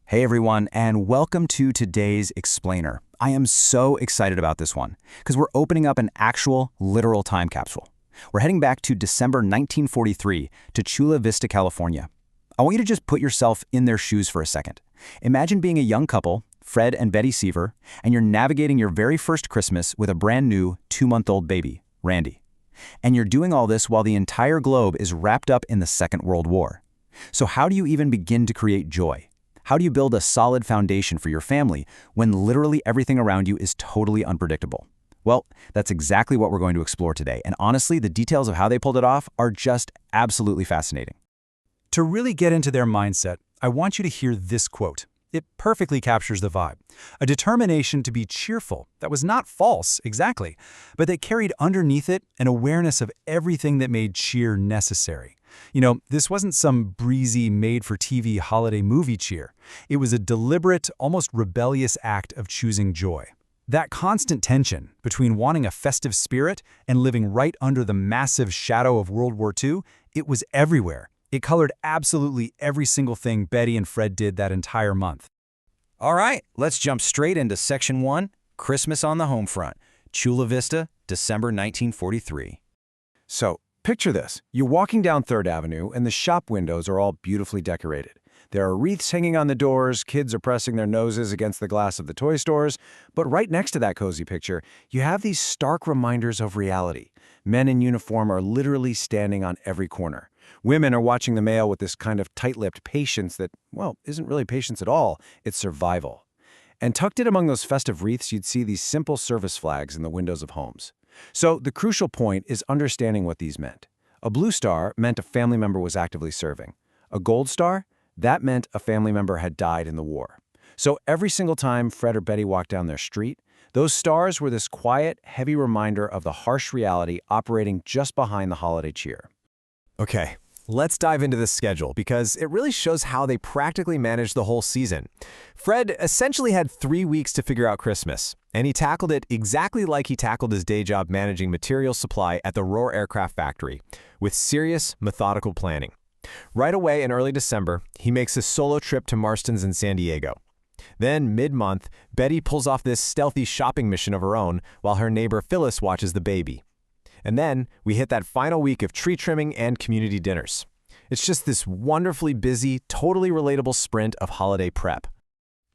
Hey everyone, and welcome to today's Explainer. I am so excited about this one, because we're opening up an actual, literal time capsule. We're heading back to December 1943 to Chula Vista, California. I want you to just put yourself in their shoes for a second. Imagine being a young couple, Fred and Betty Seaver, and you're navigating your very first Christmas with a brand new 2-month-old baby, Randy. And you're doing all this while the entire globe is wrapped up in the Second World War. So how do you even begin to create joy? How do you build a solid foundation for your family when literally everything around you is totally unpredictable? Well, that's exactly what we're going to explore today, and honestly, the details of how they pulled it off are just absolutely fascinating. To really get into their mindset, I want you to hear this quote. It perfectly captures the vibe. A determination to be cheerful that was not false, exactly, but that carried underneath it an awareness of everything that made cheer necessary. You know, this wasn't some breezy, made-for-TV holiday movie cheer. It was a deliberate, almost rebellious act of choosing joy. That constant tension between wanting a festive spirit and living right under the massive shadow of World War II, it was everywhere. It colored absolutely every single thing Betty and Fred did that entire month. All right, let's jump straight into Section 1, Christmas on the Home Front, Chula Vista, December 1943. So, picture this. You're walking down 3rd Avenue, and the shop windows are all beautifully decorated. There are wreaths hanging on the doors, kids are pressing their noses against the glass of the toy stores, but right next to that cozy picture, you have these stark reminders of reality. Men in uniform are literally standing on every corner. Women are watching the mail with this kind of tight-lipped patience that, well, isn't really patience at all, it's survival. And tucked in among those festive wreaths, you'd see these simple service flags in the windows of homes. So the crucial point is understanding what these meant. A blue star meant a family member was actively serving. A gold star? That meant a family member had died in the war. So every single time Fred or Betty walked down their street, those stars were this quiet, heavy reminder of the harsh reality operating just behind the holiday cheer. Okay, let's dive into this schedule because it really shows how they practically managed the whole season. Fred essentially had 3 weeks to figure out Christmas, and he tackled it exactly like he tackled his day job managing material supply at the Rohr Aircraft Factory, with serious, methodical planning. Right away in early December, he makes a solo trip to Marston's in San Diego. Then, mid-month, Betty pulls off this stealthy shopping mission of her own while her neighbor Phyllis watches the baby. And then, we hit that final week of tree trimming and community dinners. It's just this wonderfully busy, totally relatable sprint of holiday prep.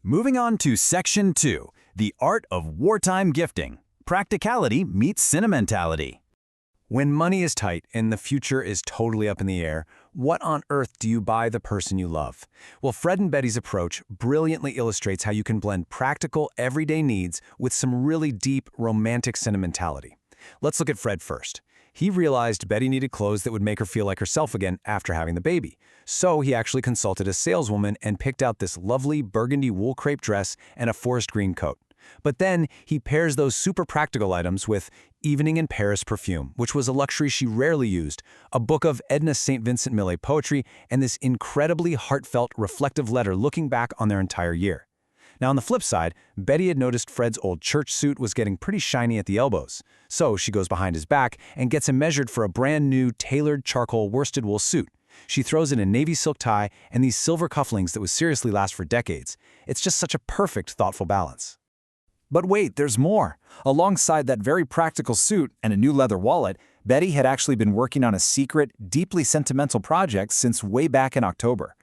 Moving on to Section 2, the art of wartime gifting. Practicality meets sentimentality. When money is tight and the future is totally up in the air, what on earth do you buy the person you love? Well, Fred and Betty's approach brilliantly illustrates how you can blend practical, everyday needs with some really deep, romantic sentimentality. Let's look at Fred first. He realized Betty needed clothes that would make her feel like herself again after having the baby. So he actually consulted a saleswoman and picked out this lovely burgundy wool crepe dress and a forest green coat. But then he pairs those super practical items with Evening in Paris perfume, which was a luxury she rarely used, a book of Edna St. Vincent Millay poetry, and this incredibly heartfelt, reflective letter looking back on their entire year. Now on the flip side, Betty had noticed Fred's old church suit was getting pretty shiny at the elbows. So she goes behind his back and gets him measured for a brand new tailored charcoal worsted wool suit. She throws in a navy silk tie and these silver cufflinks that would seriously last for decades. It's just such a perfect, thoughtful balance. But wait, there's more. Alongside that very practical suit and a new leather wallet, Betty had actually been working on a secret, deeply sentimental project since way back in October.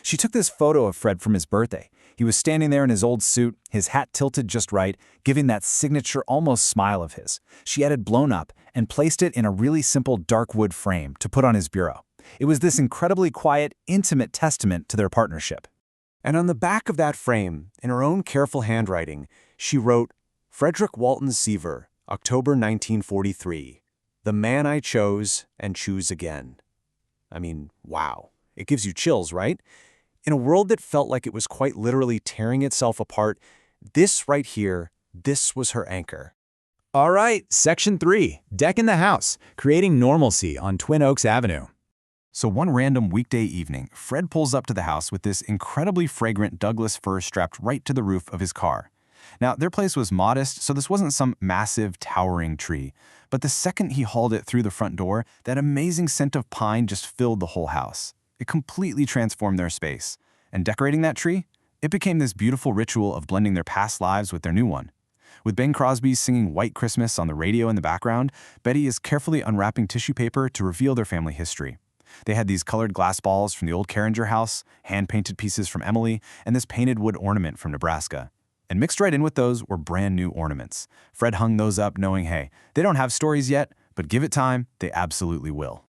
She took this photo of Fred from his birthday. He was standing there in his old suit, his hat tilted just right, giving that signature almost smile of his. She had it blown up and placed it in a really simple dark wood frame to put on his bureau. It was this incredibly quiet, intimate testament to their partnership. And on the back of that frame, in her own careful handwriting, she wrote, Frederick Walton Seaver, October 1943, the man I chose and choose again. I mean, wow. It gives you chills, right? In a world that felt like it was quite literally tearing itself apart, this right here, this was her anchor. All right, Section 3, Decking the House, Creating Normalcy on Twin Oaks Avenue. So one random weekday evening, Fred pulls up to the house with this incredibly fragrant Douglas fir strapped right to the roof of his car. Now, their place was modest, so this wasn't some massive, towering tree. But the second he hauled it through the front door, that amazing scent of pine just filled the whole house. It completely transformed their space. And decorating that tree? It became this beautiful ritual of blending their past lives with their new one. With Bing Crosby singing White Christmas on the radio in the background, Betty is carefully unwrapping tissue paper to reveal their family history. They had these colored glass balls from the old Carringer house, hand-painted pieces from Emily, and this painted wood ornament from Nebraska. And mixed right in with those were brand new ornaments. Fred hung those up knowing, hey, they don't have stories yet, but give it time, they absolutely will.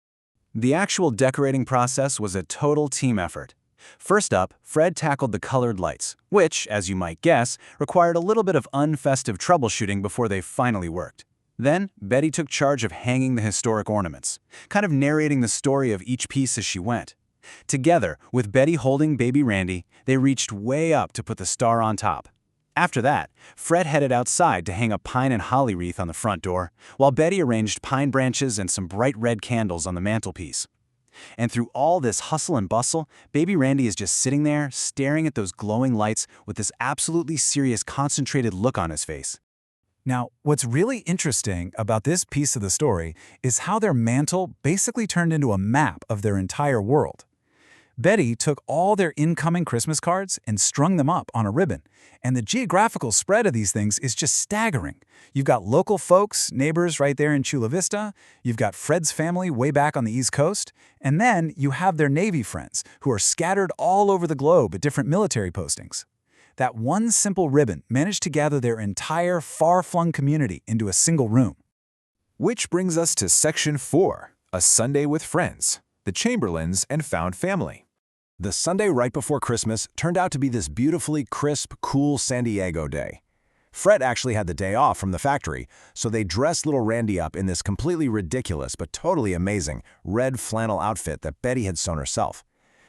The actual decorating process was a total team effort. First up, Fred tackled the colored lights, which, as you might guess, required a little bit of unfestive troubleshooting before they finally worked. Then, Betty took charge of hanging the historic ornaments, kind of narrating the story of each piece as she went. Together, with Betty holding baby Randy, they reached way up to put the star on top. After that, Fred headed outside to hang a pine and holly wreath on the front door, while Betty arranged pine branches and some bright red candles on the mantelpiece. And through all this hustle and bustle, baby Randy is just sitting there, staring at those glowing lights with this absolutely serious, concentrated look on his face. Now, what's really interesting about this piece of the story is how their mantle basically turned into a map of their entire world. Betty took all their incoming Christmas cards and strung them up on a ribbon, and the geographical spread of these things is just staggering. You've got local folks, neighbors right there in Chula Vista, you've got Fred's family way back on the East Coast, and then you have their Navy friends who are scattered all over the globe at different military postings. That one simple ribbon managed to gather their entire far-flung community into a single room. Which brings us to Section 4, A Sunday with Friends, the Chamberlains and Found Family. The Sunday right before Christmas turned out to be this beautifully crisp, cool San Diego day. Fred actually had the day off from the factory, so they dressed little Randy up in this completely ridiculous but totally amazing red flannel outfit that Betty had sewn herself.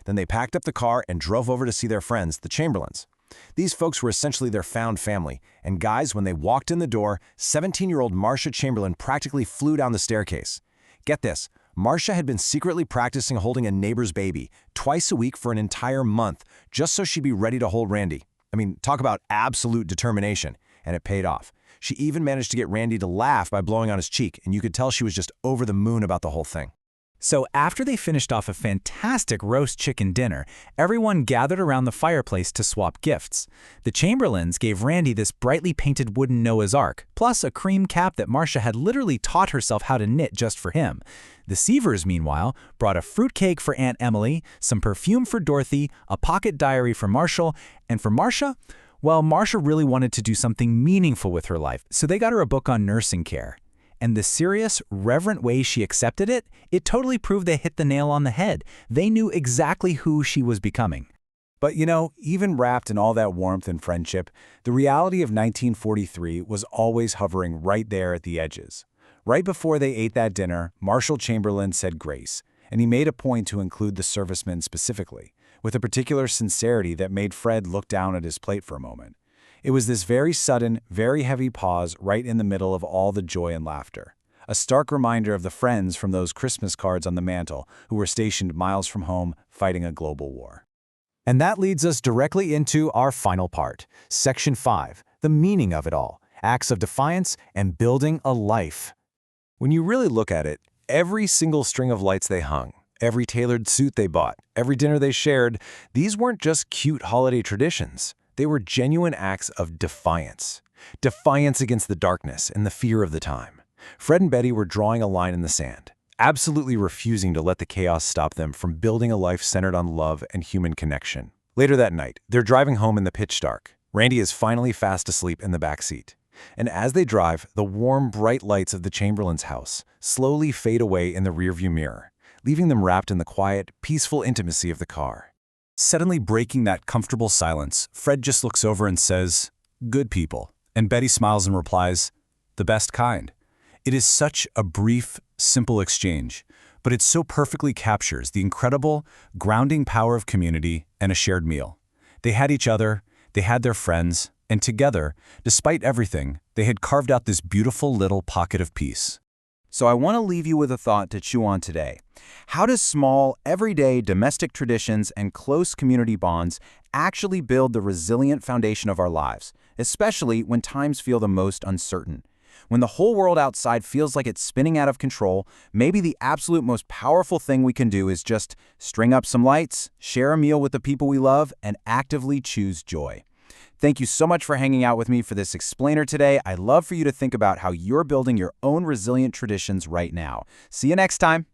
Then they packed up the car and drove over to see their friends, the Chamberlains. These folks were essentially their found family, and guys, when they walked in the door, 17-year-old Marcia Chamberlain practically flew down the staircase. Get this, Marcia had been secretly practicing holding a neighbor's baby twice a week for an entire month, just so she'd be ready to hold Randy. I mean, talk about absolute determination, and it paid off. She even managed to get Randy to laugh by blowing on his cheek, and you could tell she was just over the moon about the whole thing. So after they finished off a fantastic roast chicken dinner, everyone gathered around the fireplace to swap gifts. The Chamberlains gave Randy this brightly painted wooden Noah's Ark, plus a cream cap that Marcia had literally taught herself how to knit just for him. The Seavers, meanwhile, brought a fruitcake for Aunt Emily, some perfume for Dorothy, a pocket diary for Marshall, and for Marcia, well, Marcia really wanted to do something meaningful with her life, so they got her a book on nursing care. And the serious, reverent way she accepted it, it totally proved they hit the nail on the head. They knew exactly who she was becoming. But you know, even wrapped in all that warmth and friendship, the reality of 1943 was always hovering right there at the edges. Right before they ate that dinner, Marshall Chamberlain said grace, and he made a point to include the servicemen specifically, with a particular sincerity that made Fred look down at his plate for a moment. It was this very sudden, very heavy pause right in the middle of all the joy and laughter. A stark reminder of the friends from those Christmas cards on the mantle who were stationed miles from home fighting a global war. And that leads us directly into our final part, Section 5, the meaning of it all, acts of defiance and building a life. When you really look at it, every single string of lights they hung, every tailored suit they bought, every dinner they shared, these weren't just cute holiday traditions. They were genuine acts of defiance. Defiance against the darkness and the fear of the time. Fred and Betty were drawing a line in the sand, absolutely refusing to let the chaos stop them from building a life centered on love and human connection. Later that night, they're driving home in the pitch dark. Randy is finally fast asleep in the back seat. And as they drive, the warm, bright lights of the Chamberlains' house slowly fade away in the rearview mirror, leaving them wrapped in the quiet, peaceful intimacy of the car. Suddenly breaking that comfortable silence, Fred just looks over and says, "Good people." And Betty smiles and replies, "The best kind." It is such a brief, simple exchange, but it so perfectly captures the incredible, grounding power of community and a shared meal. They had each other, they had their friends, and together, despite everything, they had carved out this beautiful little pocket of peace. So I want to leave you with a thought to chew on today. How does small, everyday domestic traditions and close community bonds actually build the resilient foundation of our lives, especially when times feel the most uncertain? When the whole world outside feels like it's spinning out of control, maybe the absolute most powerful thing we can do is just string up some lights, share a meal with the people we love, and actively choose joy. Thank you so much for hanging out with me for this explainer today. I'd love for you to think about how you're building your own resilient traditions right now. See you next time.